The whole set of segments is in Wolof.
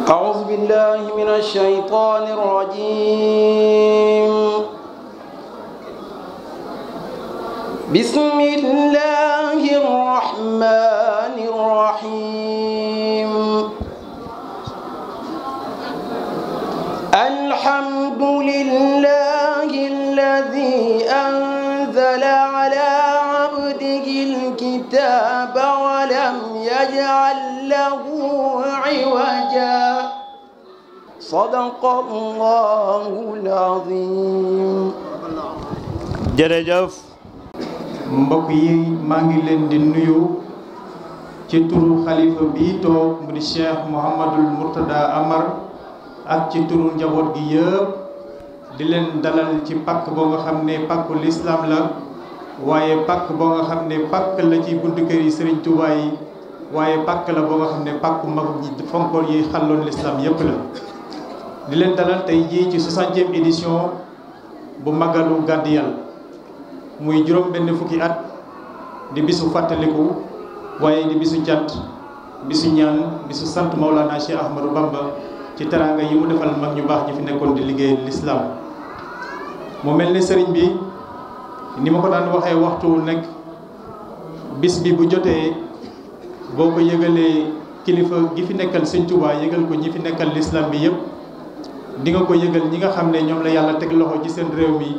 أعوذ بالله من الشيطان الرجيم بسم الله الرحمن الرحيم الحمد لله الذي أنزل على عبده الكتاب ولم يجعل له عوجا صدق الله العظيم. jërëjëf mbokk yi maa ngi leen di nuyu ci turu xalifa bi toog mu di Cheikh Mouhamadul Mourtada Amar ak ci turu njaboot gi yëpp di leen dalal ci pàkk boo nga xam ne pàkku lislaam la waaye pàkk boo nga xam ne pàkk la ci buntu kër yi Serigne Touba yi waaye pàkk la boo nga xam ne pàkku mag ñi fonkoon yi xàlloon lislaam yëpp la di leen dalal tey jii ci 60e édition bu magalu Gàddiyal muy juróom benn fukki at di bisu fàttaliku waaye di bisu cant bisu ñaan bisu sant Maulana Cheikh Ahmadou Bamba ci teraanga yi mu defal mag ñu baax ñi fi nekkoon di liggéey lislaam mu mel ni sëriñ bi ni ma ko daan waxee waxtu nekk bis bi bu jotee boo ko yëgalee kilifa gi fi nekkal Sëñ Tuubaa yëgal ko ñi fi nekkal lislaam bi yëpp di nga ko yëgal ñi nga xam ne ñoom la yàlla teg loxo ci seen réew mi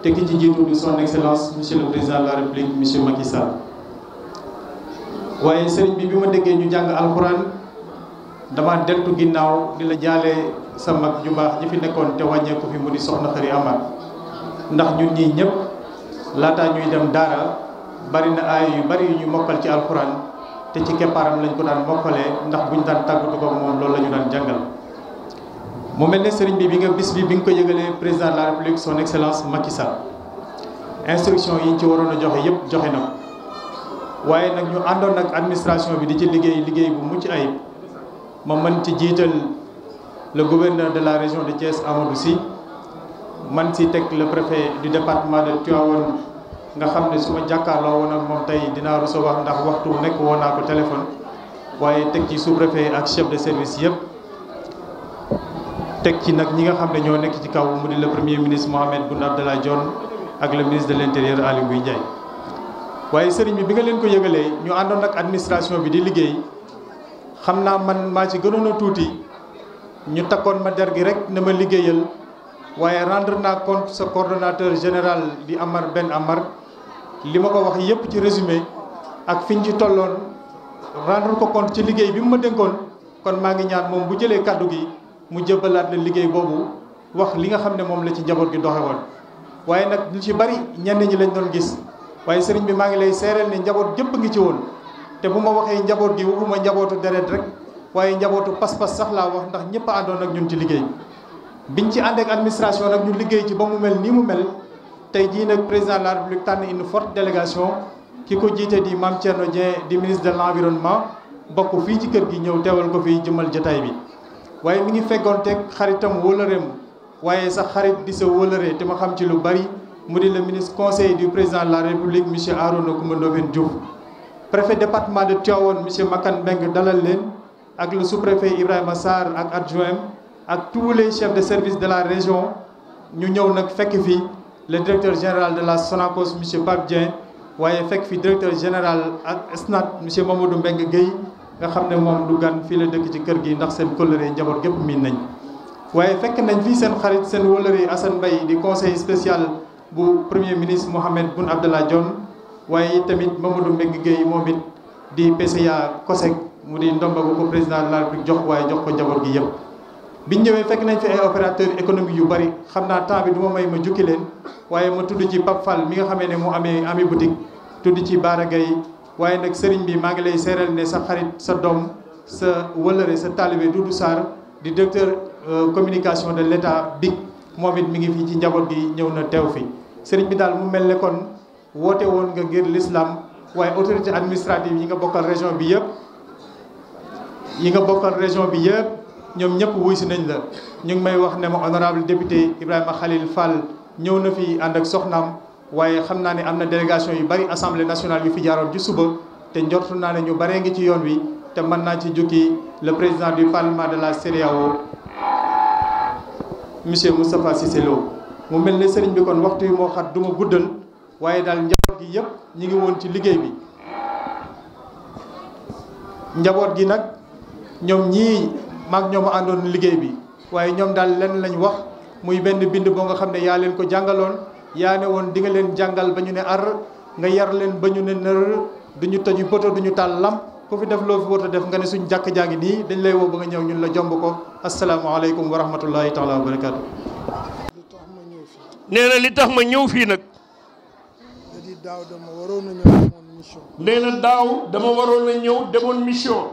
te ki ci jiitu di son excellence monsieur le président de la république monsieur Macky Sall waaye sëriñ bi ma déggee ñu jàng alxuraan dama deltu ginnaaw di la jaale sa mag ju baax ñi fi nekkoon te wàññeeku fi mu di soxna Xari Amar ndax ñun ñii ñëpp laataa ñuy dem daara bari na aay yu bari yu ñu mokkal ci alxuraan te ci keppaaram lañ ko daan mokkalee ndax buñ daan tàggatu ko moom loolu la ñu daan jàngal. mu mel ne sëriñ bi nga bis bi nga ko yëgalee président de la république son excellence Macky Sall instruction yi ñu ci waroon a joxe yëpp joxe na ko waaye nag ñu àndoon ak administration bi di ci liggéey bu mucc ayib ma mën ci jiital le gouverneur de la région de Thiès Amadou Sy man si teg le préfet du département de Tivaouane nga xam ne su ma jàkkaarloo woon ak moom tey dinaa recevoir ndax waxtu nekk woo naa ko téléphone waaye teg ci sous-préfet ak chef de service yëpp teg ci nag ñi nga xam ne ñoo nekk ci kaw mu di le premier ministre Mohamed Boun Abdallah Dionne ak le ministre de l'intérieur Aly Ngouille Ndiaye waaye sëriñ bi nga leen ko yëgalee ñu àndoon ak administration bi di liggéey xam naa man maa ci gënoon a tuuti ñu takkoon ma der gi rek na ma liggéeyal waaye rendre naa compte sa coordonnateur général di Amar Ben Amar li ma ko wax yëpp ci résumé ak fiñ ci tolloon rendre ko compte ci liggéey bi mu ma dénkoon kon maa ngi ñaan moom bu jëlee kàddu gi mu jëbbalaat la liggéey boobu wax li nga xam ne moom la ci njaboot gi doxe woon waaye nag lu ci bari ñenn ñi lañ doon gis waaye sëriñ bi maa ngi lay seereel ne njaboot gépp ngi ci woon te bu ma waxee njaboot gi waxuma njabootu deret rek waaye njabootu pas-pas sax laa wax ndax ñëpp a àndoon ak ñun ci liggéey biñ ci ànd ak administration nag ñu liggéey ci ba mu mel nii mu mel tey jii nag président de la république tànn une forte délégation ki ko jiite di Mame Thierno Dieng di ministre de l'environnement bokk fii ci kër gi ñëw teewal ko fii jëmal jotaay bi waaye mi ngi feggoon teg xaritam wóolëreem waaye sax xarit di sa wóolëree te ma xam ci lu bari mu di le ministre conseiller du président de la république monsieur Arona Coumba Ndoffène Diouf préfet département de Tivaouane monsieur Makan Mbeng dalal leen ak le sous-préfet Ibrahima Sarr ak adjoint ak tous les chefs de service de la région ñu ñëw nag fekk fi le directeur général de la Sonacos monsieur Pape Dieng waaye fekk fi directeur général ak SNAT monsieur Mamadou Mbengue Guèye nga xam ne moom du gan fii la dëkk ci kër gi ndax seen kóllëre njaboot gépp miin nañ waaye fekk nañ fii seen xarit seen wóllëre Assane Mbaye di conseil spécial bu premier ministre Mohamed Boun Abdallah Dionne waaye tamit Mamadou Mbengue Guèye moom it di PCA COSEC mu di ndomba bu ko président de la République jox waaye jox ko njaboot gi yëpp biñ ñëwee fekk nañ fi ay opérateurs économiques yu bari xam naa temps bi du ma may ma jukki leen waaye ma tudd ci Pape Fall mi nga xamee ne mu amee ami boutique tudd ci Bara Gaye waaye nag sëriñ bi maa ngi lay seeral ne sa xarit sa doom sa wëlëre sa talibé Doudou Sarr di directeur communication de l'État BIC moom it mi ngi fii ci njaboot gi ñëw na teew fi sëriñ bi daal mu mel ne kon woote woon nga ngir l'islam waaye autorité administrative yi nga bokkal région bi yëpp ñoom ñëpp wuy si nañ la ñu ngi may wax ne ma honorable député Ibrahima Khalil Fall ñëw na fi ànd ak soxnaam waaye xam naa ne am na délégation yu bari assemblée nationale yu fi jaaroon ci suba te njortu naa ne ñu baree ngi ci yoon wi te mën naa ci jukki le président du parlement de la CEDEAO monsieur Moustapha Cissé Lo. mu mel ne sëriñ bi kon waxtu yi moo xat du ma guddal waaye daal njaboot gi yëpp ñi ngi woon ci liggéey bi njaboot gi nag ñoom ñii maag ñoom àndoon liggéey bi waaye ñoom daal lenn lañ wax muy benn bind boo nga xam ne yaa leen ko jàngaloon yaa ne woon di nga leen jàngal ba ñu ne ar nga yar leen ba ñu ne nër duñu toju poto duñu taal lamp ku fi def loo fi war a def nga ne suñ jàkk jaa ngi nii dañ lay woo ba nga ñëw ñun la jomb ko asalaamaaleykum wa rahmatullahi taala wa barakaatu. nee na li tax ma ñëw fii nag. daaw dama waroon a ñëw demoon mission. nee na daaw dama waroon a ñëw demoon mission.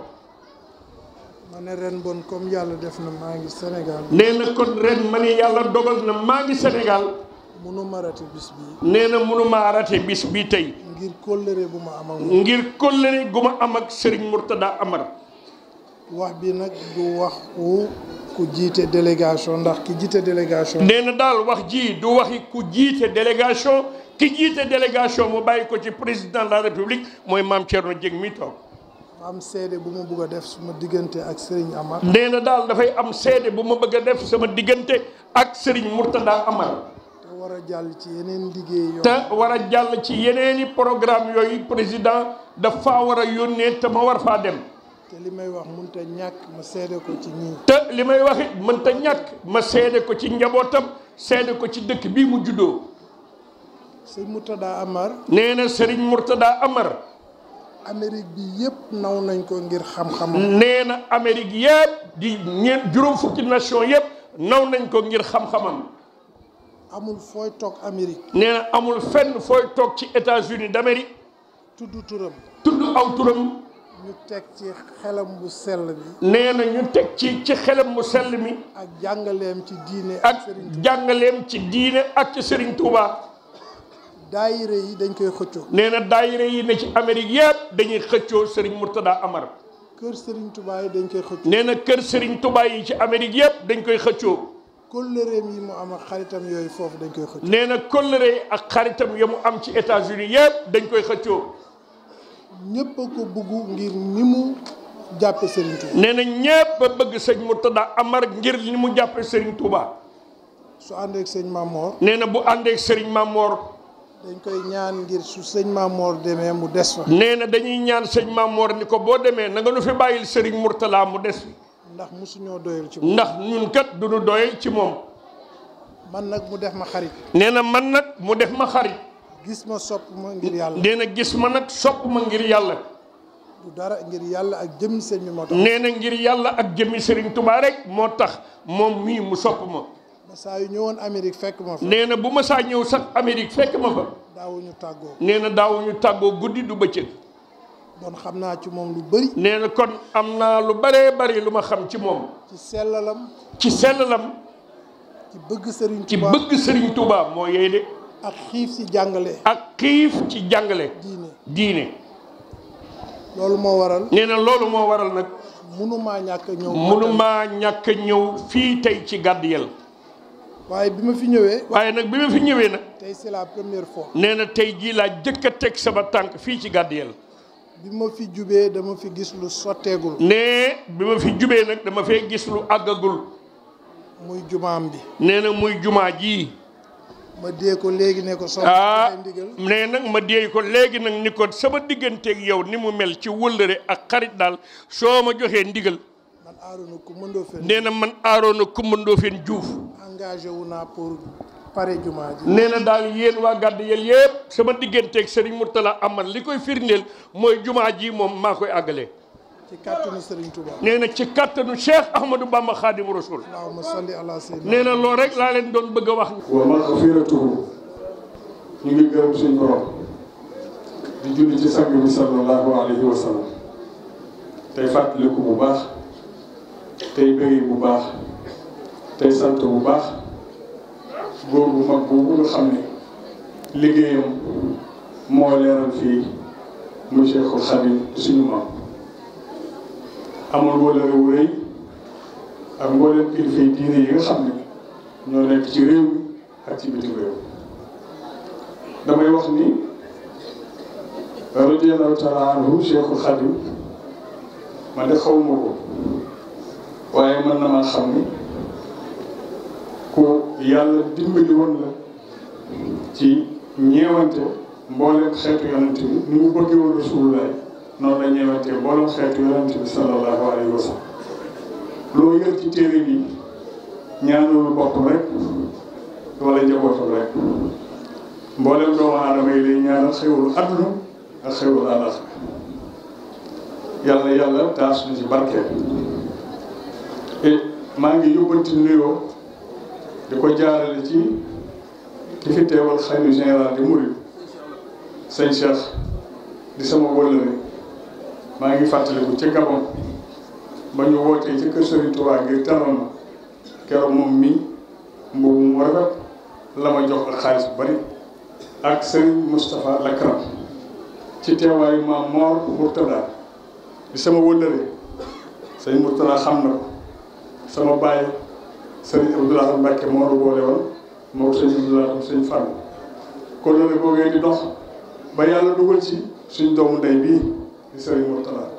ma ne ren bon comme yàlla def na maa ngi Sénégal. nee na kon ren ma ne yàlla dogal na maa ngi Sénégal. mënuma rate bis bii. nee na mënuma rate bis bii tey. ngir kóllëre bu ma am ak ngir kóllëre gu ma am ak Serigne Mourtada Amar. wax bi nag du wax ku jiite délégation ndax ki jiite délégation. nee na daal wax ji du waxi ku jiite délégation ki jiite délégation mu bàyyi ko ci président de la république mooy maam Thierno Dieng mi toog. am seede bu ma bëgg a def suma diggante ak Serigne Amar. nee na daal dafay am seede bu ma bëgg a def sama diggante ak Serigne Mourtada Amar. te war a jàll ci yeneen liggéey yoo. te war a jàll ci yeneeni programme yooyu président dafa war a yónnee te ma war faa dem. te li may wax mënta ñàkk ma seede ko ci ñii. te li may wax it mënta ñàkk ma seede ko ci njabootam seede ko ci dëkk bii mu juddoo. sëñ Mourtada Amar. nee na Serigne Mourtada Amar. Amérique bi yëpp naw nañ ko ngir xam-xamam. nee na Amérique yëpp di juróom fukki nation yëpp naw nañ ko ngir xam-xamam. amul fooy toog Amérique. nee na amul fenn fooy toog ci États-Unis d'Amérique. tudd turam. tudd aw turam. ñu teg ci xelam bu sell bi. nee na ñu teg ci xelam bu sell mi. ak jàngaleem ci diine. ak jàngaleem ci diine ak ci Serigne Touba. daayire yi dañ koy xëccoo. nee na daayire yi ne ci Amérique yëpp dañuy xëccoo Serigne Mourtada Amar. kër Serigne Touba yi dañ koy xëccoo. nee na kër Serigne Touba yi ci Amérique yëpp dañ koy xëccoo. kóllëreem yi mu am ak xaritam yooyu foofu dañ koy xëccoo. nee na kóllëre yi ak xaritam ya mu am ci États-Unis yëpp dañ koy xëccoo. ñëpp a ko bëggu ngir ni mu jàppe Serigne Touba. nee na ñëpp a bëgg sëñ Mourtada Amar ngir ni mu jàppe Serigne Touba. su àndeek sëñ Mamor. nee na bu àndeek Serigne Mamor. dañ koy ñaan ngir su sëñ Mamor demee mu des fa. nee na dañuy ñaan sëñ Mamor ni ko boo demee na nga nu fi bàyyil Serigne Mourtada mu des fi. ndax mosuñoo doyal ci moom. ndax ñun kat du ñu doyal ci moom. man nag mu def ma xarit. nee na man nag mu def ma xarit. gis ma sopp ma ngir yàlla. nee na gis ma nag sopp ma ngir yàlla. du dara ngir yàlla ak jëmmi sëñ bi moo tax. nee na ngir yàlla ak jëmmi Serigne Touba rek moo tax moom mii mu sopp ma. ba saa yu ñëwoon Amérique fekk ma fa. nee na bu ma saa ñëw sax Amérique fekk ma fa. daawuñu tàggoo. nee na daawuñu tàggoo guddi du bëccëg. bon xam naa ci moom lu bëri. nee na kon am naa lu bëree bëri lu ma xam ci moom. ci sellalam. ci sellalam. ci bëgg Serigne ci Touba bëgg Serigne Touba moo yey de. ak xiif ci jàngale. ak xiif ci jàngale. diine. loolu moo waral. nee na loolu moo waral nag. munumaa ñàkk a ñëw. munumaa ñàkk a ñëw fii tey ci Gadeyelle. waaye bi ma fi ñëwee. waaye nag bi ma fi ñëwee nag. tey c'est la première fois. nee na tey jii laa jëkk a teg sama tànk fii ci Gadeyelle. bi ma fi jubee dama fi gis lu sotteegul. nee bi ma fi jubee nag dama fee gis lu àggagul. muy jumaam bi. nee na muy jumaa ji. ma dee ko léegi ne ko. ndigal nee nag ma dee ko léegi nag ni ko sama digganteeg yow ni mu mel ci wëllëre ak xarit daal soo ma joxee ndigal. man Arona Coumba Ndoffène. nee na man Arona Coumba Ndoffène Diouf. engagé wu naa pour pare jumaa ji. nee na daal yéen waa Gadeyelle yëpp sama digganteeg Serigne Mourtada Amar li koy firndeel mooy jumaa ji moom maa koy àggale. ci kàttanu Serigne Touba. nee na ci kàttanu Cheikh Ahmadou Bamba Khadimu Rasul. allahumma salli ala sayyidina. nee na loolu rek laa leen doon bëgg a wax. wa maghfiratuhu ñu ngi gërëm suñu borom di julli ci sang bi sallallahu alayhi wa sallam tey fàttaliku bu baax tey bëgg bu baax tey sant bu baax góor bu mag boobu nga xam ne liggéeyam moo leeral fii muy Cheikhul Khadim suñu maam amul wala réew rëy ak mbooleem kilifa yi diine yi nga xam ne ñoo nekk ci réew mi ak ci bitim réew damay wax ni radiyallahu taala anhu Cheikhul Khadim man de xawma ko waaye mën na maa xam ni ku yàlla dimbali woon la ci ñeewante mboolem xeetu yonent bi ni mu bëggee woon Rasulullah noonu la ñeewante mboolem xeetu yonent bi sallallahu alayhi wa sallam loo yër ci téere bi ñaanul boppam rek wala njabootam rek mboolem doomu aadama yi lay ñaanal xéwlu àdduna ak xéwlu àllaaxira yàlla yàlla taas na ci barkeel et maa ngi yóbbanti nuyoo di ko jaarale ci ki fi teewal xalifa général di Mouride sëñ Cheikh di sama wëllëre maa ngi fàttaliku ci Gabon ba ñu wootee ci kër Serigne Touba ngir teral ma keroog moom mi mbubu mu rafet la ma jox ak xaalis bu bari ak Serigne Moustapha Lakram ci teewaayu maam Mor Mourtada di sama wëllëre sëñ Mourtada xam na ko sama baay Serigne Abdoulaye Mbacke moo la boole woon moo sëñ Abdoulaye sëñ Fall kon loolu googee di dox ba yàlla dugal ci suñ doomu ndey bii di Serigne Mourtada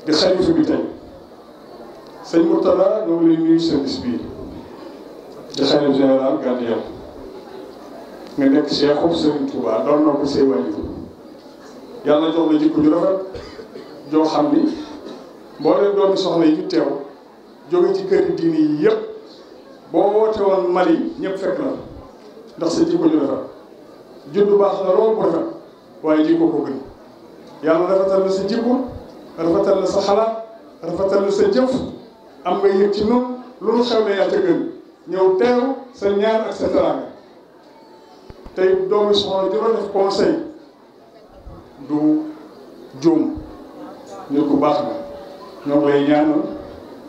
di xalifa bi tey sëñ Mourtada ñoo ngi lay nuyu service bii di xalifa général Gàddiya nga nekk Cheikhu Serigne Touba doon na ko say wàllu yàlla jox la jikko ju rafet joo xam ni mbooleem doomi soxna yi fi teew jóge ci kër diini yi yëpp boo woote woon Mali ñëpp fekk na ndax sa jikko ju rafet juddu baax na lool bu rafet waaye jikko ko gën yàlla rafetal na sa jikko rafetal na sa xalaat rafetal na sa jëf am nga yëg ci noonu lu nu xew ne yaa ca gën ñëw teew sa ñaan ak sa teraanga tey doomi soxna di def conseil du juum nit ku baax na ñoo ngi lay ñaanal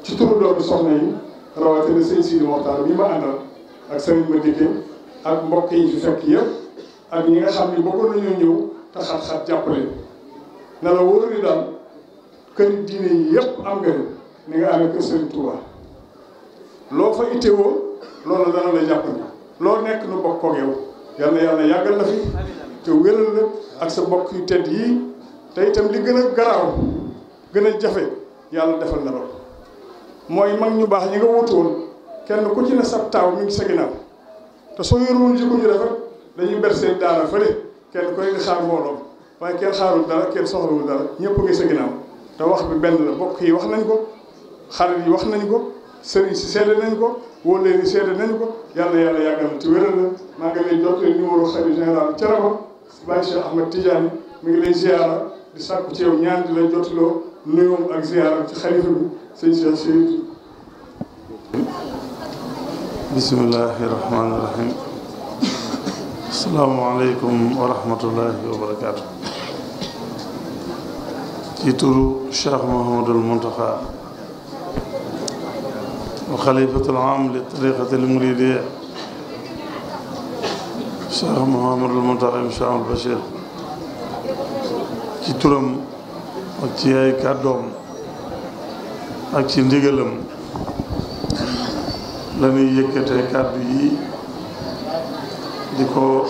ci turu doomi soxna yi rawatina sëñ Sidi Moxtaar bi ma àndal ak sëriñ ma dikke ak mbokk yi fi fekk yëpp ak ñi nga xam ni bëggoon nañoo ñëw te xat-xat jàppale na la wóor ni daal kër diine yi yëpp am nga ni nga amee kër Sëriñ Touba loo fa itteewoo loolu dana la jàppale loo nekk nu bokk koog yow yal na yàlla yàggal la fi te wéral la ak sa mbokk yu tedd yii te itam li gën a garaaw gën a jafe yàlla defal na lool mooy mag ñu baax ñi nga wutu woon kenn ku ci ne sab taaw mi ngi sa ginnaaw te soo yorwoon jikko ju rafet dañuy ber seen daara fële kenn koy di xaar mbooloom waaye kenn xaarul dara kenn soxlawul dara ñëpp ngi sa ginnaaw te wax bi benn la bokk yi wax nañ ko xarit yi wax nañ ko sëriñ si seede nañ ko wóolee ni seede nañ ko yàlla yàlla yàggal ci wéral la maa ngi lay jot numéro xalifa général Thiénaba Baye Cheikh Ahmed Tidiane mi ngi lay ziara di sàkku ci yow ñaan di la jotloo nuyoom ak ziaram ci xalifa bi sëñ Cheikh Sidi. bismillahi rahmaani rahim. asalaamaaleykum wa rahmatullahi wa barakaatu. ci turu Cheikh Mouhamadul Mountakha wa xalifatul aam li tariqatil muridiyya Cheikh Mouhamadul Mountakha Cheikh al Bachir ci turam ak ci ay kàddoom ak ci ndigalam la ñuy yëkkatee kàddu yi di ko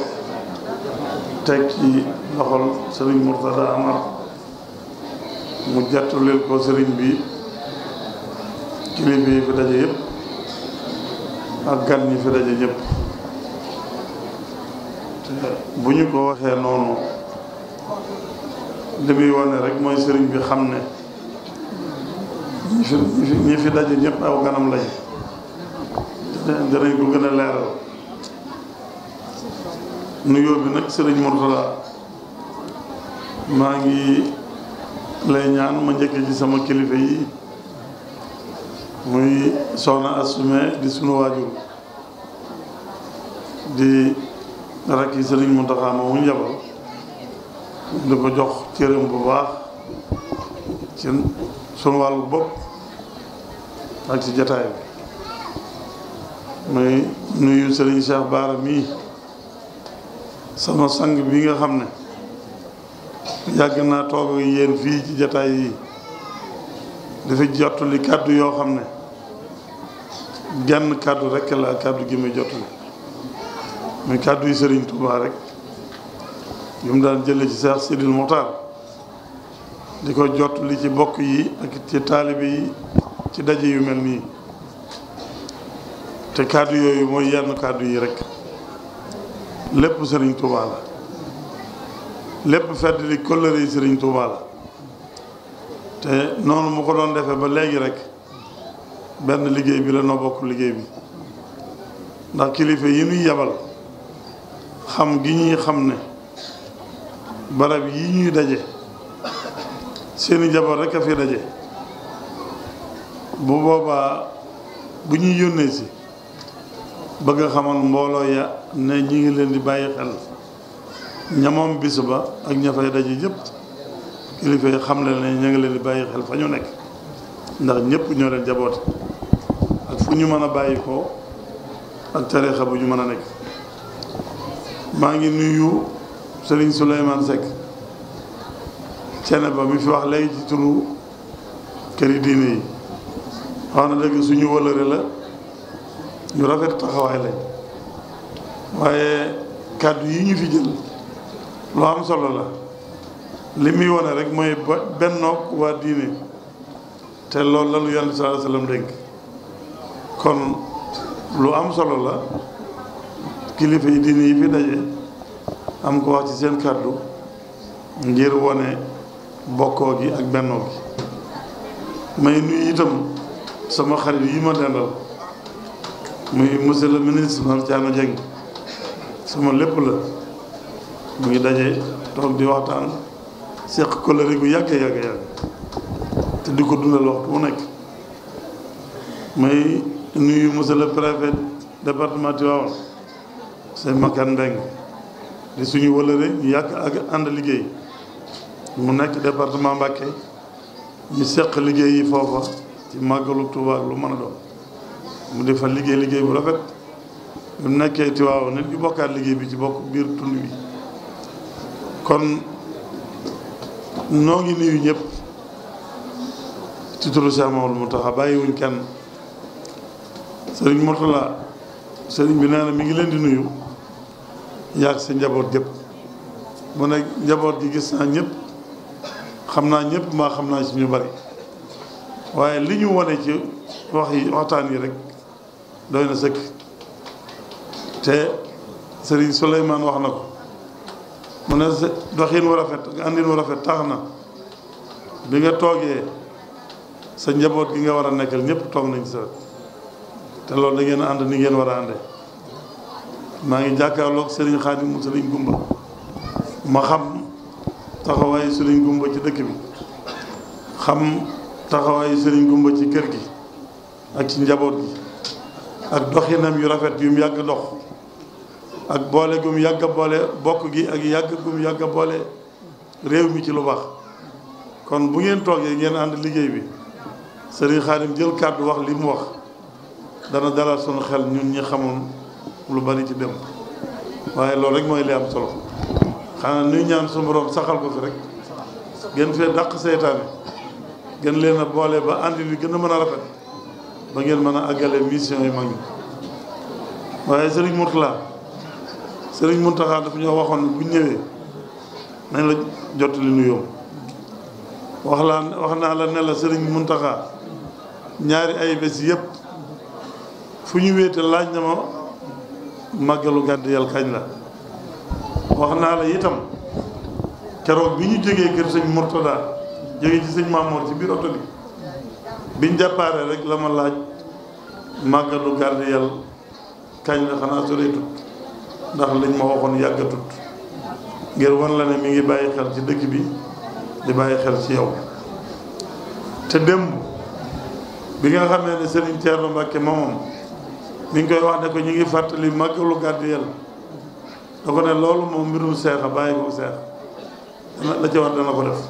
teg ci loxol Serigne Mourtada Amar mu jàttuleel ko sëriñ bi kilifa yi fi daje yëpp ak gan ñi fi daje ñëpp bu ñu ko waxee noonu li muy wane rek mooy sëriñ bi xam ne ñi fi daje ñëpp aw ganam lañ danañ ko gën a leeral nuyoo bi nag sëriñ Mourtada maa ngi lay ñaan ma njëkk ci sama kilifa yi muy soxna Assume di sunu waajur di rakki sëriñ Mountakha moomu njabal di ko jox cëram bu baax ci sunu wàllu bopp ak ci jataay bi muy nuyu sëriñ Cheikh Baara mii sama sang bi nga xam ne yàgg naa toog ak yéen fii ci jataay yi dafa jottali kàddu yoo xam ne genn kàddu rekk la kàddu gi muy jottali muy kàddu yi Serigne Touba rek yu mu daan jële ci Cheikh Sidil Mokhtar di ko jot li ci bokk yi ak ci taalibe yi ci daje yu mel nii te kàddu yooyu mooy yenn kàddu yi rek lépp Sëriñ Tuubaa la lépp fedd li kóllëre yi Sëriñ Tuubaa la te noonu mu ko doon defee ba léegi rek benn liggéey bi la noo bokk liggéey bi ndax kilifa yi ñuy yabal xam gi ñuy xam ne barab yi ñuy daje seeni njaboot rek a fi daje bu boobaa bu ñuy yónnee si bëgg a xamal mbooloo ya ne ñi ngi leen di bàyyi xel ñamoom bis ba ak ña fay daje yëpp kilifa yi xam leen ne ña ngi leen di bàyyi xel fa ñu nekk ndax ñëpp ñoo leen jaboote ak fu ñu mën a bàyyi ko ak tariixa bu ñu mën a nekk. maa ngi nuyu Serigne Souleymane Seck cene ba mi fi wax léegi ci turu këri diine yi wax na dëgg suñu wëlëre la ñu rafet taxawaay lañ waaye kàddu yi ñu fi jël lu am solo la li muy wone rek mooy bennook waa diine te loolu la lu Yonent bi sallallahu alayhi wa sallam dénk kon lu am solo la kilifa yi diine yi fi daje am ko wax ci seen kàddu ngir wone bokkoo gi ak bennoo gi may nuyu itam sama xarit yi ma dendal muy monsieur le ministre Mame Thierno Dieng sama lépp la mu ngi daje toog di waxtaan seq kóllëre gu yàgg te di ko dundal waxtu mu nekk may nuyu monsieur le préfet département Tivaouane sëñ Makan Mbeng di suñu wëlëre ñu yàgg ak ànd liggéey mu nekk département Mbacké ñu seq liggéey yi foofa ci màggalu Tuubaa ak lu mën a doon mu defa liggéey bu rafet mu nekkee Tivaouane nit ñu bokkaat liggéey bi ci bokk biir tund bi kon noo ngi nuyu ñëpp ci turu Cheikh Mamadou Mountakha bàyyiwuñ kenn Sëriñ Mourtala sëriñ bi nee na mi ngi leen di nuyu yaag sa njaboot gépp mu ne njaboot gi gis naa ñëpp xam naa ñëpp maa xam naa ci ñu bari waaye li ñu wane ci waxtaan yi rek doy na sëkk te sëriñ Souleymane wax na ko mu ne doxin wu rafet nga àndin wu rafet tax na bi nga toogee sa njaboot gi nga war a nekkal ñëpp toog nañ sa te loolu da ngeen ànd ni ngeen war a ànde maa ngi jàkkaarloog Serigne Khadim mu Serigne Gumba ma xam taxawaayu Serigne Gumba ci dëkk bi xam taxawaayu Serigne Gumba ci kër gi ak ci njaboot gi ak doxinam yu rafet yu mu yàgg dox ak boole gum yàgg boole bokk gi ak yàgg gum yàgg boole réew mi ci lu baax kon bu ngeen toogee ngeen ànd liggéey bi Serigne Khadim jël kàddu wax li mu wax dana dalal sunu xel ñun ñi xamoon lu bari ci dem waaye loolu rek mooy li am solo xanaa nuy ñaan suñu borom saxal ko fi rek gën fee dàq seytaane gën leen a boole ba ànd bi gën a mën a rafet ba ngeen mën a àggale mission yu mag ñi waaye Serigne Mourtala Serigne Mountakha dafa ñoo waxoon bu ñëwee nañ la jottali nuyoo wax naa la ne la Serigne Mountakha ñaari ay bés yëpp fu ñu wéete laaj na ma màggalu gàddu yàlla kañ la wax naa la itam keroog bi ñu jógee kër sëñ Mourtada jógee ci sëñ Mamour ci biir oto bi biñ déparé rek la ma laaj màggalu gàddu yàlla kañ la xanaa soreetut ndax liñ ma waxoon yàggatut ngir wan la ne mi ngi bàyyi xel ci dëkk bi di bàyyi xel ci yow te démb bi nga xamee ne Serigne Thierno Mbacké moomam mi ngi koy wax ne ko ñu ngi fàttali màggalu gàddu yàlla da ko ne loolu moom mbirum seex a bàyyi ko seex la ca war dana ko def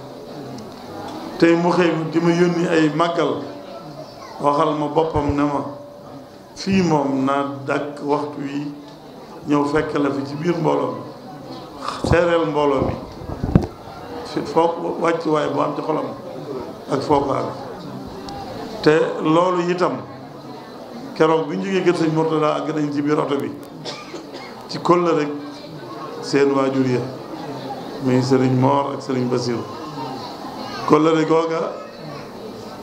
tey mu xëy di ma yónni ay màggal waxal ma boppam ne ma fii moom naa dàkk waxtu wi ñëw fekk la fi ci biir mbooloo mi seereel mbooloo mi fi foo wàcc waaye bu am ci xolam ak foo ko ak te loolu itam keroog bi ñu jógee kër sëñ Mourtada ak nañ ci biir oto bi ci kóllëre rek seen waajur ya muy sëriñ Mor ak sëriñ Basiru kóllëre googa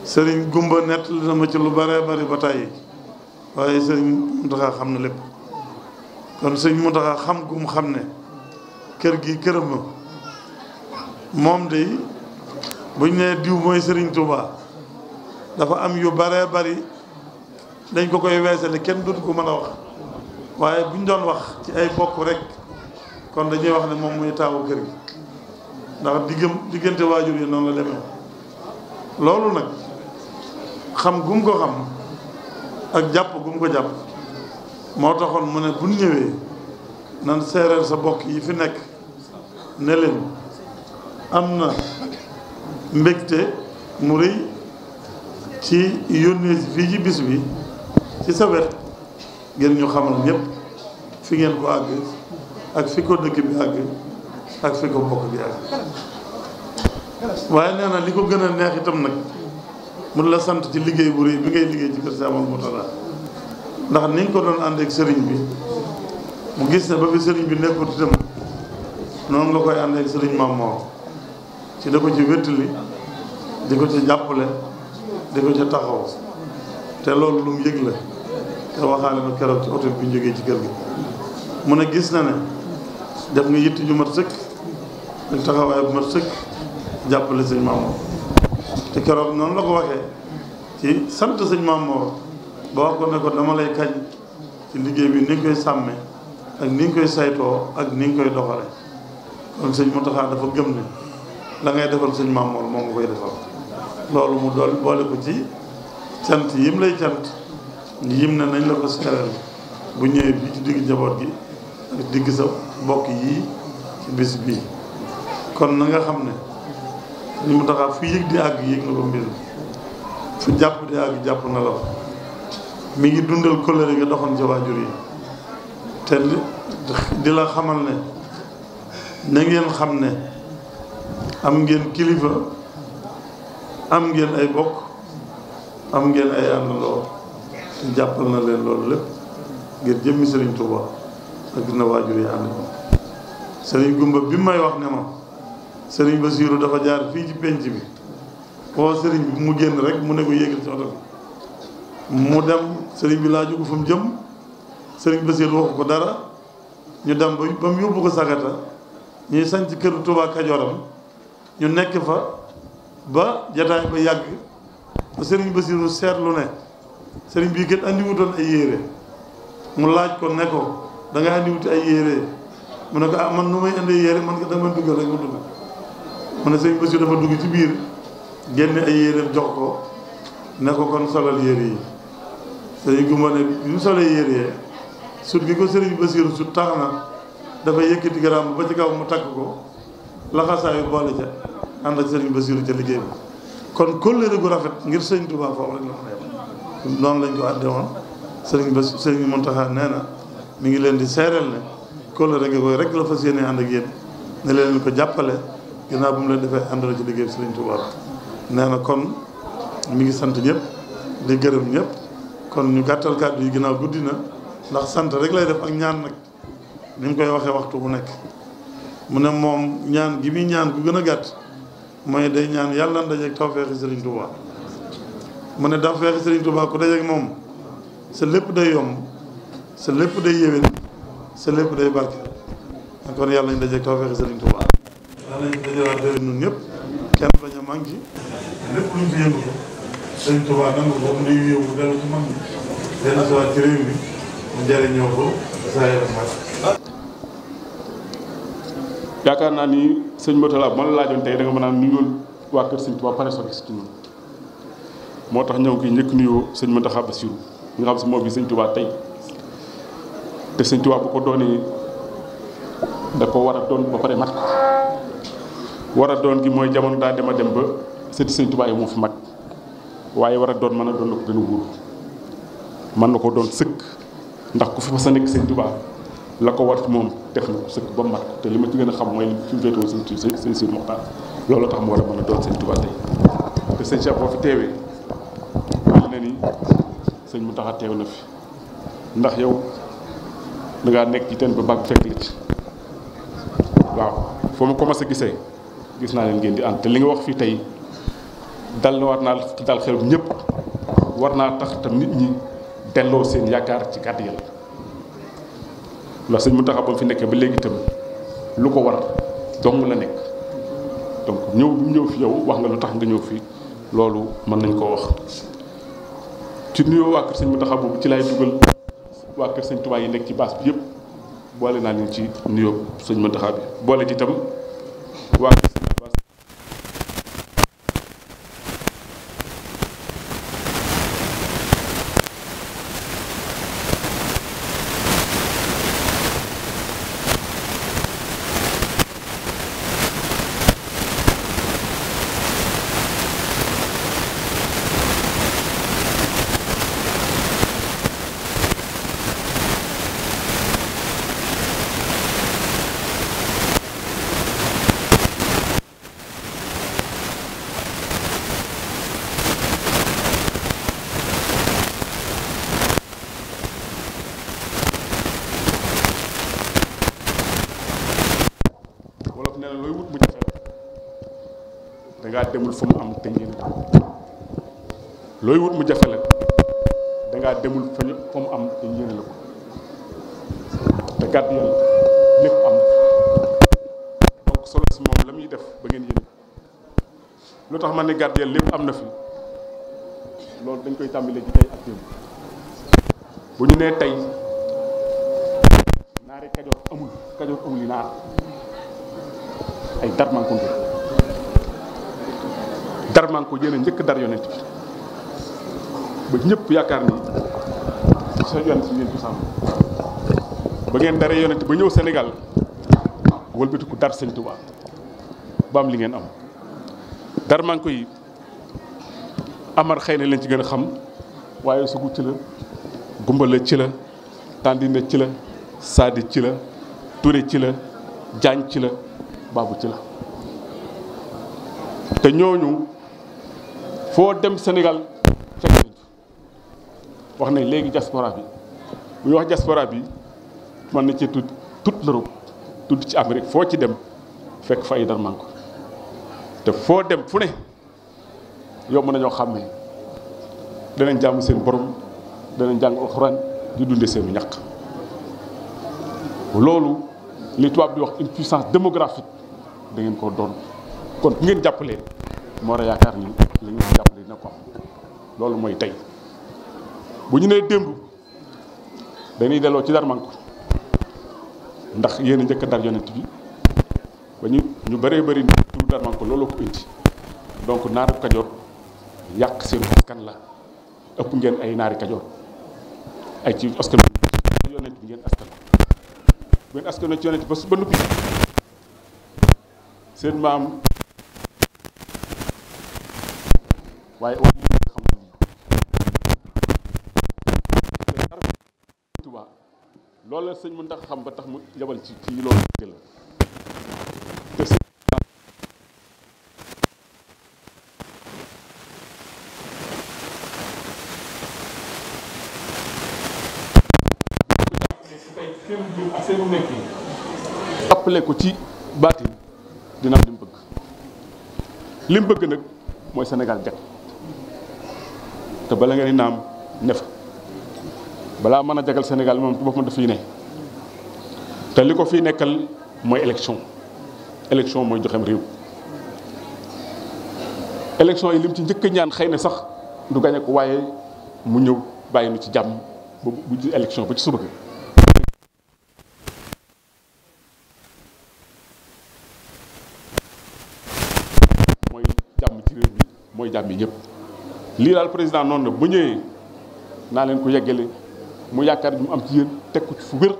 sëriñ Gumba nettali na ma ci lu bare bari ba tàyyi waaye sëriñ Muntaxa xam na lépp kon sëriñ Muntaxa xam gu mu xam ne kër gi këram la moom de buñ nee diw mooy sëriñ Touba dafa am yu bare bari dañ ko koy weesale kenn dootu ko mën a wax waaye buñ doon wax ci ay bokk rek kon dañuy wax ne moom mooy taawu kër gi ndax diggante waajur yi noonu la demee loolu nag xam gum ko xam ak jàpp gum ko jàpp moo taxoon mu ne buñ ñëwee nan seereel sa bokk yi fi nekk ne leen am na mbégte mu rëy ci yónnee fii ci bis bi ci sa wet ngeen ñu xamal ñëpp fi ngeen ko àgg ak fi ko dëkk bi àgg ak fi ko bokk bi àgg waaye nee na li ko gën a neex itam nag mun la sant ci liggéey bu rëy bi ngay liggéey ci kër Cheikh Amadou Mourtada ndax ni nga ko doon ànd ak sëriñ bi mu gis ne ba fi sëriñ bi nekkut itam noonu nga koy ànd ak sëriñ Mamoor ci da ko ci wéttali di ko ci jàppale di ko ci taxaw te loolu lu mu yëg la te waxaale na keroog ci oto bi ñu jógee ci kër gi mu ne gis na ne def nga yitt ju mat sëkk ak taxawaay bu mat sëkk jàppale sëñ Mamoor te keroog noonu la ko waxee ci sant sëñ Mamoor ba wax ko ne ko dama lay kañ ci liggéey bi ni nga koy sàmme ak ni nga koy saytoo ak ni nga koy doxale kon sëñ Mountakha dafa gëm ne la ngay defal sëñ Mamoor moom nga koy defal loolu mu dool boole ko ci cant yim lay cant yim ne nañ la ko seereel bu ñëwee bi ci digg njaboot gi ak digg sa bokk yii ci bis bii kon na nga xam ne sëñ Mountakha fu yëg di àgg yëg na ko mbir fu jàpp di àgg jàpp na la mi ngi dundal kóllëre nga doxoon ci waajur yi te di la xamal ne na ngeen xam ne am ngeen kilifa am ngeen ay bokk am ngeen ay àndandoo te jàppal na leen loolu lépp ngir jëmmi Serigne Touba ak dina waajur yi ànd ko Serigne Gumba bi may wax ne ma Serigne Bassirou dafa jaar fii ci penc bi woo Serigne bi mu génn rek mu ne ko yéegal ci oto bi mu dem Serigne bi laaju ko fu mu jëm Serigne Bassirou waxu ko dara ñu dem ba mu yóbbu ko sagata ñuy sanc kër Touba Kajooram ñu nekk fa ba jataay ba yàgg ba Serigne Bassirou seetlu ne Serigne bii kat andi wutoon ay yére mu laaj ko ne ko da nga andi wuti ay yére mu ne ko ah man nu may indi yére man ko da nga duggal rek mu dugg mu ne Serigne Bassirou dafa dugg ci biir génne ay yéreem jox ko ne ko kon solal yére yi Serigne Gumba ne bi mu solee yére yee sut gi ko Serigne Bassirou sut tax na dafa yëkkati garam ba ci kaw mu takk ko laxasaayu boole ca ànd ak Serigne Bassirou ca liggéey bi kon kóllëre gu rafet ngir Serigne Touba foofu rek la mën a yem noonu lañ ko àddee woon Serigne Mountakha nee na mi ngi leen di seereel ne kóllëre nga koy rek la fas yéene ànd ak yéen ne leen ko jàppale ginnaaw bu mu leen defee àndal ci liggéey bi Serigne Touba nee na kon mi ngi sant ñëpp di gërëm ñëpp kon ñu gàttal kàddu yi ginnaaw guddi na ndax sant rek lay def ak ñaan nag ni mu koy waxee waxtu bu nekk mu ne moom ñaan gi muy ñaan ku gën a gàtt mooy day ñaan yàlla na dajeeg tawfeexi Serigne Touba mu ne tawfeexi Serigne Touba ku dajeeg moom sa lépp day yomb sa lépp day yéwén sa lépp day barke kon yàlla nañ dajeeg tawfeexi Serigne Touba. yàlla nañ dajewaat déwén ñun ñëpp kenn bañ a manqué lépp luñ fi yëngu ko Serigne Touba nangu ko mu nuyu yóbbu dellu ci mag ñi dellu si waat ci réew mi mu njëriñoo ko saa yaram yaakaar naa ni sëñ Mourtada ma la laajoon tey da nga mën a nuyul waa kër sëñ Touba pare soo gis ci ñun moo tax ñëw gi njëkk nuyoo sëñ Mountakha Bassirou nga xam si moo bi sëñ Touba tey te sëñ Touba bu ko doonee da ko war a doon ba pare mat ko war a doon gi mooy jamono daa dem a dem ba sëti sëñ Touba yi moo fi mag waaye war a doon mën a doon la ko gën a wóor mën na ko doon sëkk ndax ku fi fa sa nekk sëñ Touba la ko war moom def na ko sëkk ba mat te li ma ci gën a xam mooy fi mu féetewoo sëñ Sidi Mokhtar loolu tax mu war a mën a doon sëñ Touba tey te sëñ Cheikh boo fi teewee mel na ni sëñ Mountakha teew na fi ndax yow da ngaa nekk ci teen ba bàgg fekk la ci waaw foo ma commencé gisee gis naa leen ngeen di ànd te li nga wax fii tey dal na war naa dal xel ñëpp war naa tax tam nit ñi delloo seen yaakaar ci kàddu yàlla ndax sëñ Mountakha ba mu fi nekkee ba léegi itam lu ko war dong la nekk donc ñëw bi mu ñëw fi yow wax nga lu tax nga ñëw fi loolu mën nañ koo wax ci nuyoo waa kër sëñ Mountakha boobu ci lay dugal waa kër sëñ Touba yi nekk ci baas bi yëpp boole naa leen ci nuyoo sëñ Mountakha bi boole ci itam waa kër sëñ Abbas dangaa demul fa mu am te yéene ko looy wut mu jafe la dangaa demul fa mu am te yéene la ko te gàdd yàlla lépp am donc solo si moom la muy def ba ngeen yéene lu tax ma ne gàdd yàlla lépp am na fi loolu dañ koy tàmbalee ci tey ak démb bu ñu nee tey naari kajoor amul yi naar ay darman ko yéen a njëkk dar yonent bi ba ñëpp yaakaar ni sa yonent bi ngeen cosaan ba ngeen daree yonent ba ñëw Sénégal wëlbatiku dar Sëñ Tuubaa ba am li ngeen am darman ko yi amar xëy na leen ci gën a xam waaye sugu ci la gumbala ci la tàndina ci la saadi ci la ture ci la jaañ ci la baabu ci la te ñooñu foo dem Sénégal fekk nañ wax nañ léegi diaspora bi bu ñu wax diaspora bi mën na ci tudd toute l'Europe tudd ci Amérique foo ci dem fekk fa ay darmanko te foo dem fu ne yow mën nañoo xam ne danañ jàmm seen borom danañ jàng alxuraan di dunde seenu ñaq loolu li tubaab di wax une puissance démographique da ngeen koo doon kon bu ngeen jàppalee moo war a yaakaar ni la ngeen jàppale dina ko am loolu mooy tey bu ñu nee démb dañuy delloo ci darmanko ndax yéen a njëkk a dar yonent bi ba ñu bëree bëri turu darmanko looloo ko indi donc naaru kajoor yàq seen askan la ëpp ngeen ay naari kajoor ay ci askan yonent bi ngeen askan bu ngeen askan ci yonent ba nuppi seen maam waaye wax xam Tuubaa loolu la sëñ mu ndax xam ba tax mu yabal ci loolu jël ak seenu nekk yi appelé ko ci baatin dina am li mu bëgg li mu bëgg nag mooy Sénégal jag te bala ngeen di naam ne fa balaa mën a jagal Sénégal moom ci boppam daf fiy ne te li ko fiy nekkal mooy élection mooy joxem réew élection yi lim ci njëkk a ñaan xëy na sax du gañe ko waaye mu ñëw bàyyi nu ci jàmm ba bu ji élection ba ci suba mooy jàmm ci réew mi mooy jàmm yi ñëpp lii daal président noonu la bu ñëwee naa leen ko yeggale mu yaakaar bi mu am ci yéen teg ko ci fu wér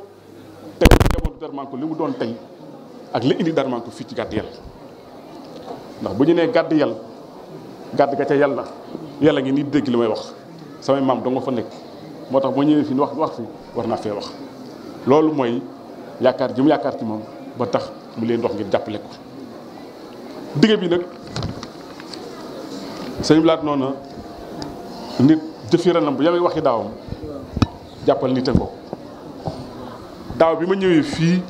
teg ko ci jamono darmanko li mu doon tey ak li indi darmanko fii ci gàdd yàlla ndax bu ñu nee gàdd yàlla gàdd ga ca yàlla yàlla ngi nii dégg li may wax samay maam dong nga fa nekk moo tax boo ñëwee fii wax fi war naa fee wax loolu mooy yaakaar ji mu yaakaar ci moom ba tax mu leen dox ngir jàppale ko digg bi nag sëñ Blaat noonu nit jëfi renam bu yamee waxi daawam jàppal nite ko daaw bi ma ñëwee fii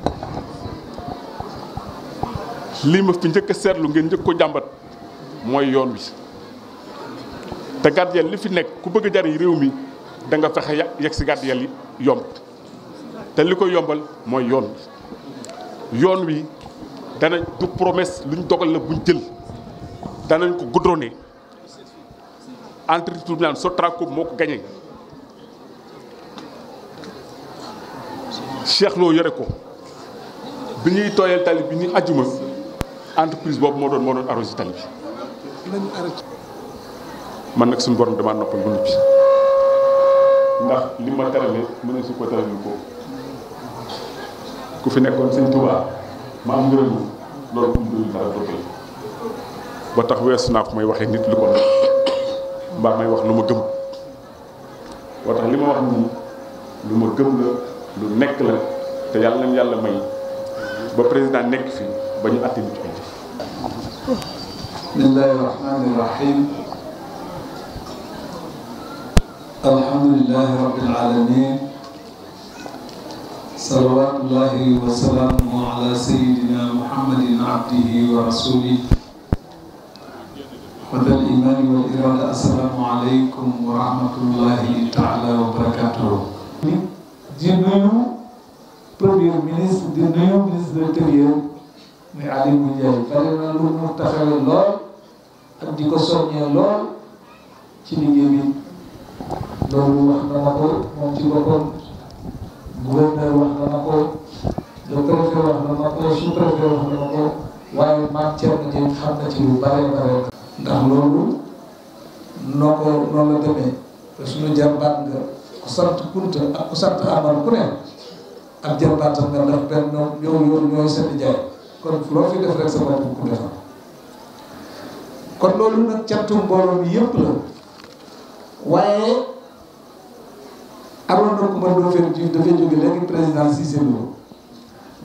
lii ma fi njëkk a seetlu ngeen njëkk ko jàmbat mooy yoon wi te gardien li fi nekk ku bëgg a jariñ réew mi da nga fexe yegg si gardien yi yomb te li ko yombal mooy yoon wi danañ du promesse luñ dogal la buñ jël danañ ko goudronné entreprise bi naan Sotraco moo ko gagné Cheikh Lo yore ko bi ñuy tooyal tali bi ñu ajuma entreprise boobu moo doon arrosé tali bi man nag suñu borom damaa noppal ba noppi ndax li ma terale mën na su ko terale ko ku fi nekkoon sëñ Touba ma am ngërëm loolu ko mu dara dogal ba tax weesu naa ko may waxee nit lu ko mbaa may wax lu ma gëm ba tax li ma wax nii lu ma gëm la lu nekk la te yàlla nañ yàlla may ba président nekk fi ba ñu àtte ci ay jëf. bismillahi rahmani rahim alhamdulillahi rabbil alamin salawatullahi wa salaamuhu ala sayyidina muhammadin abdihi wa rasulihi xudal imaani wal iraada assalaamu aleykum wa rahmatullahi taala wa barakatuhu. di nuyu premier ministre di nuyu ministre de l'intérieur muy Aly Ngouille Ndiaye bari na lu mu taxawee lool ak di ko soññee lool ci liggéey bi loolu wax na ma ko moom ci boppam gouverneur wax na ma ko le préfet wax na ma ko sous-préfet wax na ma ko waaye maam Thierno Dieng xam na ci lu bare bare ndax loolu noonu la demee te suñu jarbaat nga ku sant Kunta ak ku sant Amar ku ne ak jarbaatam nga ndax benn ñooy seen jaay kon loo fi def rek sa bopp ku defal kon loolu nag cantu mbooloo mi yëpp la waaye amoon na ku ma doo fen ji dafay jóge léegi président Cissé Lo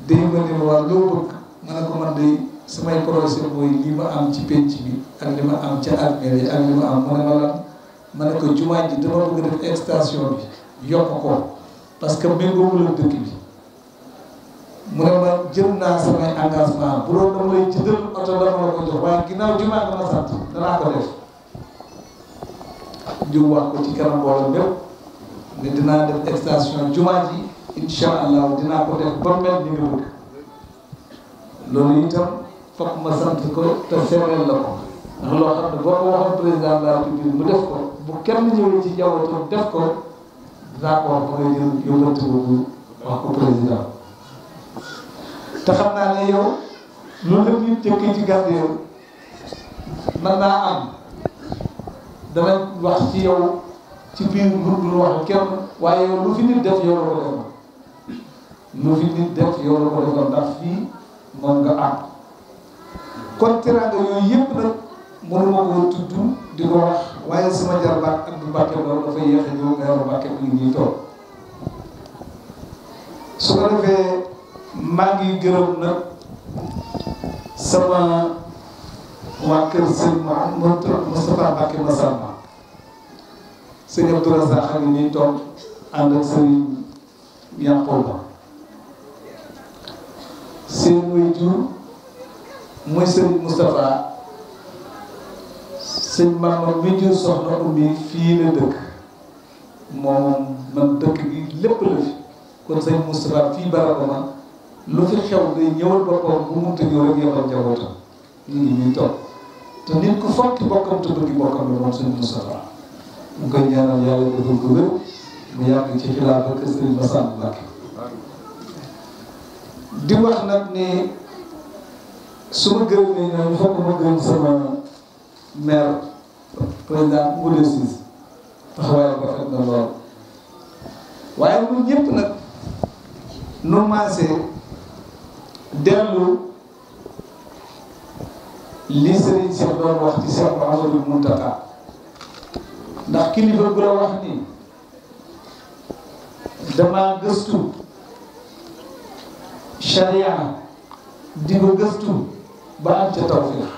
day ma ne ma waa loo bëgg ma ne ko man day samay projet mooy li ma am ci penc bi ak li ma am ca armée yi ak li ma am mu ne ma lan ma ne ko jumaa ji dama bëgg def extension bi yokk ko parce que méngoowul ak dëkk bi mu ne ma jël naa samay engagement bu doon dama lay jëndal oto dama la ko jox waaye ginnaaw jumaa nga ma sant danaa ko def jóg wax ko ci kanam mbooloo mépp ne dinaa def extension jumaa ji incha allah dinaa ko def ba mel ni nga bëgg loolu itam fokk ma sant ko te seereel la ko ndax loo xam ne boo ko waxoon président de la République mu def ko bu kenn ñëwee ci jawwatam def ko dinaa ko wax ba nga jël yóbbante boobu wax ko président te xam naa ne yow loolu lépp ñu jëkkee ci gardien mën naa am danañ wax ci yow ci biir groupe lu wax kenn waaye yow lu fi nit def yow la ko defal lu fi nit def yow la ko defal ndax fii moom nga am kon teraanga yooyu yëpp nag mënuma koo tudd di ko wax waaye sama jarbaat Abdou Mbacke loolu dafay yéex a ñëw nga yor Mbacke mi ngi nii toog su ko defee maa ngi gërëm nag sama waa kër sëñ Moustapha Mbacke Massamba sëñ Abdou Razak xam ne nii toog ànd ak sëñ Yankoba seen waajur mooy sëñ Moustapha sëñ Mamadou mi jur soxna Oumy fii la dëkk moom man dëkk bi lépp la fi kon sëñ Moustapha fii baraba ma lu fi xew day ñëwal boppam bu munta ñëw rek yebal njabootam ñu ngi ñuy toog te nit ku fokki bokkam te bëggi bokkam la moom sëñ Moustapha mu koy ñaanal yàlla defal ko wér mu yàgg ci xilaafa kër sëñ Massamba Mbacke di wax nag ni su ma gërëm ne ñoom fokk ma gërëm sama maire président Ngoudé Ciss taxawaayam rafet na lool waaye ñun ñëpp nag nu maasee dellu li Serigne Cheikh doon wax ci Cheikh Mouhamadou Mountakha ndax kilifa bu la wax ni dama gëstu charia di ko gëstu ba am ca tawfiq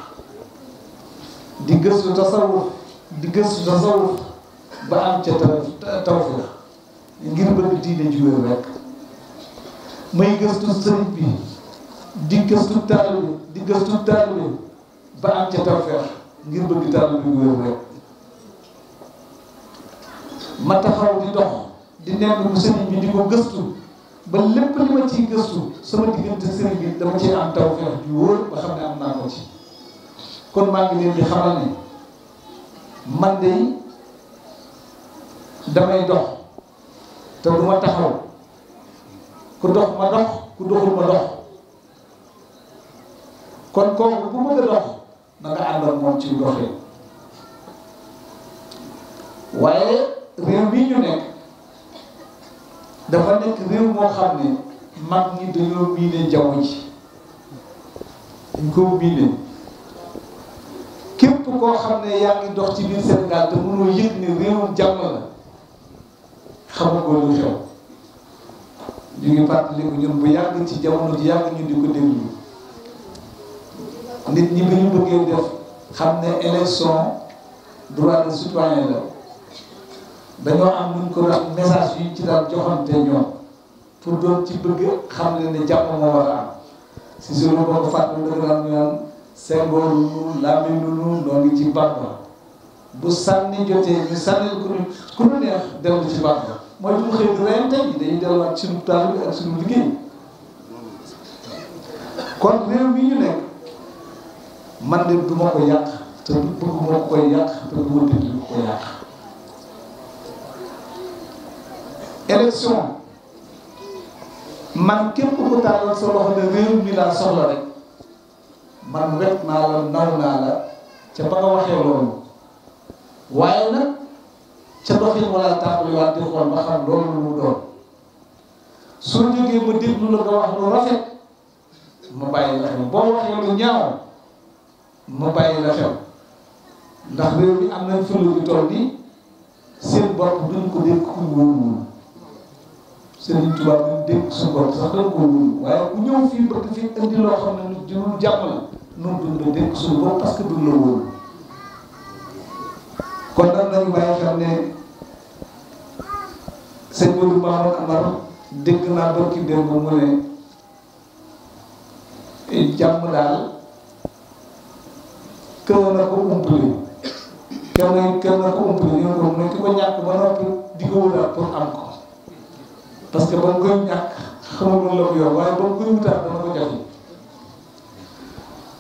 di gëstu tasawuf ba am ca tawfiq ngir bëgg diine ji wér rek may gëstu sëriñ bi di gëstu taalibe ba am ca tawfiq ngir bëgg taalibe bi wér rek ma taxaw di dox di nekk bu sëriñ bi di ko gëstu ba lépp li ma ciy gëstu sama diggante sëriñ bi dama ci am tawfeex ju wóor ba xam ne am naa ko ci. kon maa ngi leen di xamal ne man de damay dox te du ma taxaw ku dox ma dox ku doxul ma dox kon kooku bu bëgg a dox na nga ànd ak moom ci doxee waaye réew mi ñu nekk dafa nekk réew moo xam ne mag ñi dañoo miine jaww ji dañ ko miine képp koo xam ne yaa ngi dox ci biir Sénégal te mënoo yëg ne réewum jàmm la xamagoo lu xew ñu ngi fàttaliku ñun bu yàgg ci jamono ji yàgg ñu di ko déglu nit ñi bi ñu bëggee def xam ne élection droit de citoyen la dañoo am nuñ ko wax message yu ci daal joxante ñoom pour doon ci bëgg xam ne jàmm moo war a am si solo boo ko fàttali dëgg la ñu naan Senghor lu Lamine lu noo ngi ci Bamba bu sànni jotee ñu sànni ku ñu neex dellu ci Bamba mooy bu ñu xëy di reyante yi dañuy delluwaat suñu taal bi ak suñu liggéey kon réew mi ñu nekk man de du ma ko yàq te du bëgg ma koy yàq te du ma déglu ko yàq élection man képp ku tàllal sa loxo ne réew mi laa soxla rek man wet naa la naw naa la ca ba nga waxee loolu waaye nag ca doxin wala tàmbaliwaat di xool ba xam loolu lu mu doon soo jógee ma déglu la nga wax lu rafet ma bàyyi la xel boo waxee lu ñaaw ma bàyyi la xel ndax réew mi am nañ fële yu toll nii seen bopp duñ ko dégg ku wóolu Sëriñ Tuubaa duñ dégg suñu bopp sax dañ ko wóolu waaye ku ñëw fii bëgg fi indi loo xam ne lu jàmm la noonu duñ la dégg suñu bopp parce que duñ la wóolu kon nag nañu bàyyi xam ne sëñ Modou Mamoun Amar dégg naa barki démb mu ne jàmm daal kër na ko umpale kenn na ko umpale ñu ko mu ki ko ñàkk ba noppi di ko wutaat pour am ko parce que ba mu koy ñàkk xamagul la mu yor waaye ba mu koy wutaat dana ko jafe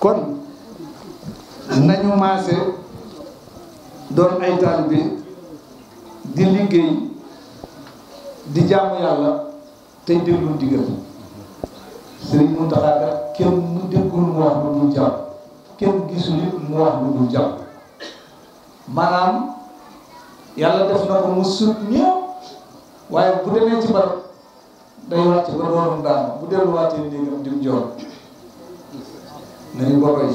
kon nañu maase doon ay taalibe di liggéey di jaamu yàlla tey déglu ndigal Sëriñ Mountakha kenn mu déggul mu wax lu dul jàmm kenn gisul it mu wax lu dul jàmm maanaam yàlla def na ko mu sut ñëw waaye bu demee ci barab day wàcc ba doonum daanu bu delluwaatee néegam dim joor nañu ko roy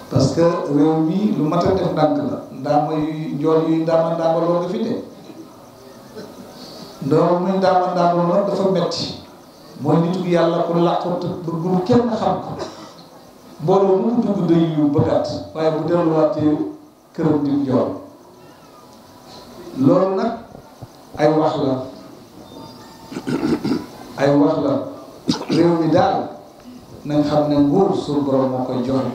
parce que réew mi lu mat a def ndànk la ndaama yu njool yuy ndaama loo nga fi de ndoor muy ndaama loolu dafa metti mooy nitu yàlla ko làqut bëggul kenn xam ko mbooloo mu ko dugg day yu bëggaat waaye bu delluwaatee këram dim joor loolu nag ay wax la réew mi daal nañ xam ne nguur suñu borom moo koy joxe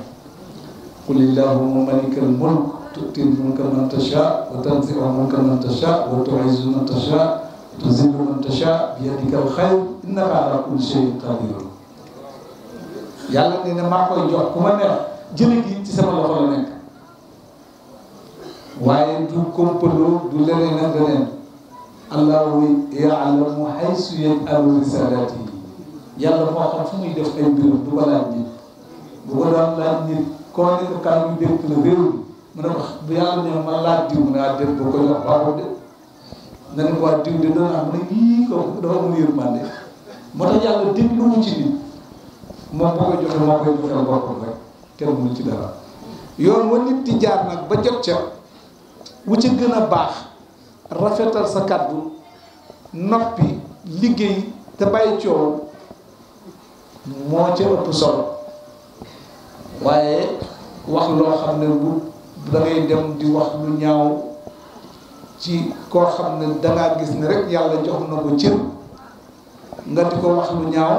qul illahumma malikal mulk tu'til mulka man tasha wa tanzi'u mulka man tasha wa tu'izzu man tasha wa tuzillu man tasha bi yadikal khayr innaka ala kulli shay'in qadir yàlla ne maa koy jox ku ma neex jële gi ci sama loxo la nekk waaye du kompaloo du leneen ak leneen allahu ya'lamu haysu yaj'alu risalati yàlla moo xam fu muy def ay mbirum du ko laaj nit bu ko daan laaj nit koo ne ko kaay ñu dénk la réew mi mu ne ko bu yàlla ne ma laaj diw mu ne ah déet boo ko jox baaxul de na ne ko waa diw de doon am ne yii ko dafa mun yërmande moo tax yàlla dégluwu ci nit moom boo koy joxe moo koy joxeel boppam rek kenn mënu ci dara yoon wa nit di jaar nag ba jot ca wu ca gën a baax rafetal sa kàddu noppi liggéey te bàyyi coow moo ca ëpp solo waaye wax loo xam ne bu da ngay dem di wax lu ñaaw ci koo xam ne dangaa gis ne rek yàlla jox na ko cër nga di ko wax lu ñaaw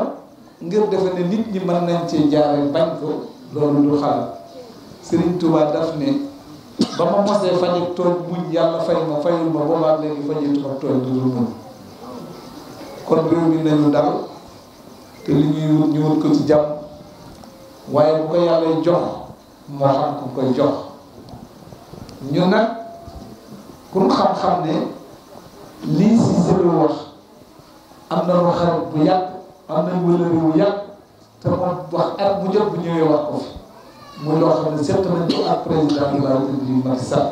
ngir defe ne nit ñi mën nañ cee jaare bañ ko loolu du xalaat Sëriñ Tuubaa daf ne ba ma mosee fañu tooñ muñ yàlla fay ma fayul ma boobaat léegi fañituma tooñ du dul muñ kon réew mi nañu dal te li ñuy wut ñu wut ko ci jàmm waaye bu ko yàlla jox moo xam ku koy jox ñun nag ku ñu xam-xam ne lii si sëlu wax am na lu xarit bu yàgg am nañ wëlëri bu yàgg te moom wax at bu jot bu ñëwee wax ko fi muy loo xam ne seet nañ ko ak président de la République Macky Sall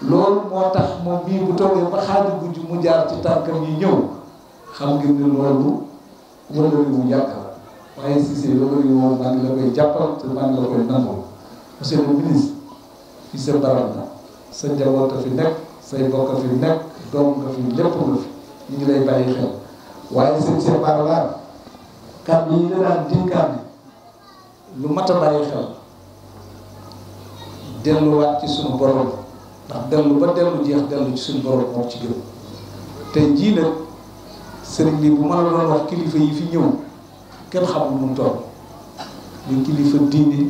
loolu moo tax moom bii bu toogee ba xaaju guddi mu jaar ci tànkam yi ñëw xam ngeen ne loolu wëlëri bu yàgg la waaye Cissé wëlëri woowu maa ngi la koy jàppal te maa ngi la koy nangul monsieur le ministre fi sa barab la sa njaboot a fi nekk say bokk a fi nekk doom nga fi lépp nga fi ñu ngi lay bàyyi xel waaye seen seen baralaar kàddu yi nga daan dénkaane lu mat a bàyyi xel delluwaat ci suñu borom ndax dellu ba dellu jeex dellu ci suñu borom moo ci gën tey jii nag sëriñ bi bu ma la doon wax kilifa yi fi ñëw kenn xamul mu toll muy kilifa diine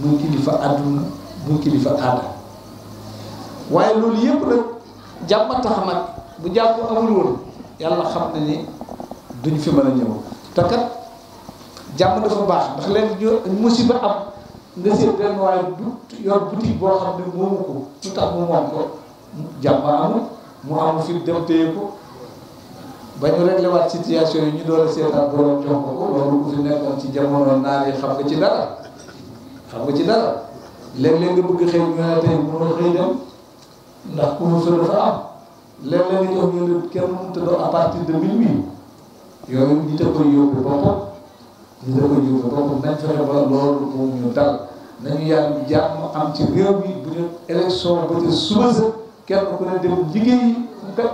muy kilifa àdduna muy kilifa aada waaye loolu yëpp nag jàmm tax nag bu jàmm amul woon yàlla xam na ni duñ fi mën a ñëw te kat jàmm dafa baax ndax leen musiba am nga seet benn waaye du yor boutique boo xam ne moomu ko lu tax mu moom ko jàmm amul mu amu fi dem téye ko ba ñu réglé waat situation yi ñu doon seetaan borom jox ko loolu ku fi nekkoon ci jamono naa yi xam nga ci dara léeg-léeg nga bëgg xëy ñu ne tey mënoo xëy dem ndax couvre-feu dafa am léeg-léeg nga jox ñu ne kenn mënut a doon à partir de minuit yooyu ñi ta koy yóbbu boppam nañ fexe ba loolu moom ñu dal nañu yàlla jàmm am ci réew mi bu ñu élection ba te suba sa kenn ku ne dem liggéey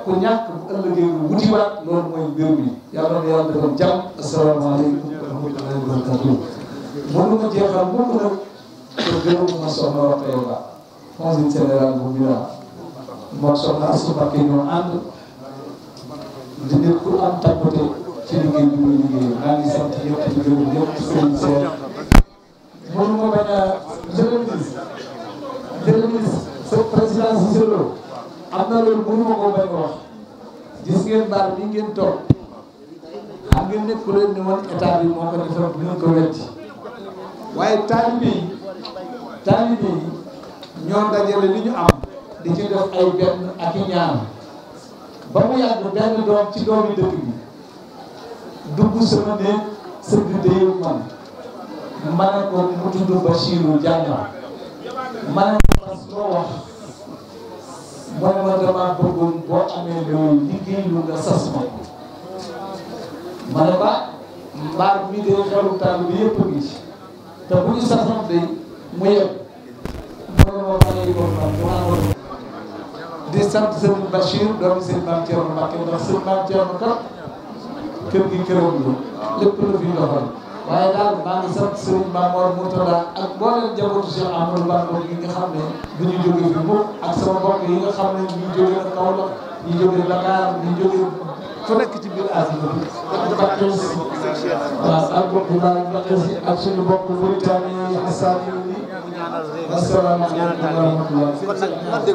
ku ñàkk bu ëllëgee lu wutiwaat loolu mooy réew mi yàlla na yàlla defal jàmm asalaamaaleykum wa rahmatullahi wa barakatuh mënu ma jeexal mukk nag te gërëm ma soxna Rokhaya Ba conseil général bu Mira moom soxna Astou Mbacké ñoo ànd di nit ku am tappate ci liggéey bi muy liggéey maa ngi sant ñëpp di gërëm ñëpp sëriñ Seex mënu ma bañ a monsieur le ministre sa président Cissé Lo am na loolu mënu ma koo bañ a wax gis ngeen baar bi ngeen toog xam ngeen nekk ku leen ni woon état bi moo ko defar bu ngeen ko wetti waaye taalibe yi ñoo dajale li ñu am di ci def ay benn ak i ñaan ba mu yàgg benn doom ci doomi dëkk bi dugg sama néeg sëgg déyew man ma ne ko mu tudd Bachirou Diagne ma ne ko parce que loo wax mu ne ma dama bëggoon boo amee loolu liggéey lu nga sas ma ne ba mbaar mi de xelu taal bi yëpp a ngi ci te bu ñu sasoon day mu yem mu ne ma ma ne ko man di sant sëriñ Bachir doomi sëriñ Mame Thierno Mbacké ndax sëriñ Mame Thierno kat kër gi këram la lépp la fi doxal waaye daal maa ngi sant sëriñ Mamour Moutada ak mboolem njabootu Cheikh Amadou Bamba yi nga xam ne du ñu jóge fi mukk ak sama mbokk yi nga xam ne ñu jóge na Kaolack ñu jóge Dakar ñu jóge fu nekk ci biir àdduna bi Mbacké waaw ak mbokk yi daal Mbacké si ak suñu mbokk Mauritanie Hassane yi asalaamaaleykum wa rahmatulah.